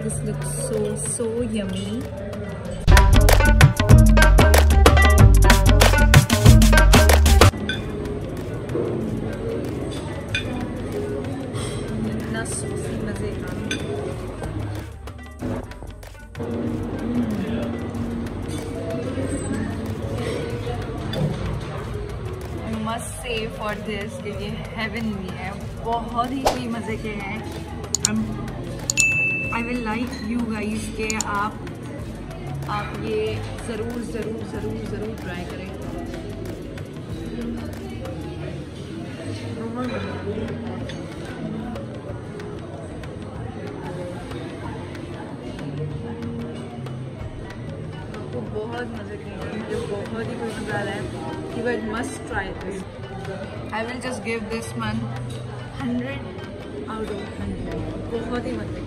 This looks so yummy. इतना sushi मजे का। मस्ट से फॉर दिस के लिए हेवनली है, बहुत ही मज़े के हैं। I will like you guys के आप ये ज़रूर ट्राई करें। आपको बहुत मज़े के हैं, मुझे बहुत ही कोई मज़ा आ रहा है कि वो must try this. I will just give this one 100 out of 100। बहुत ही मज़े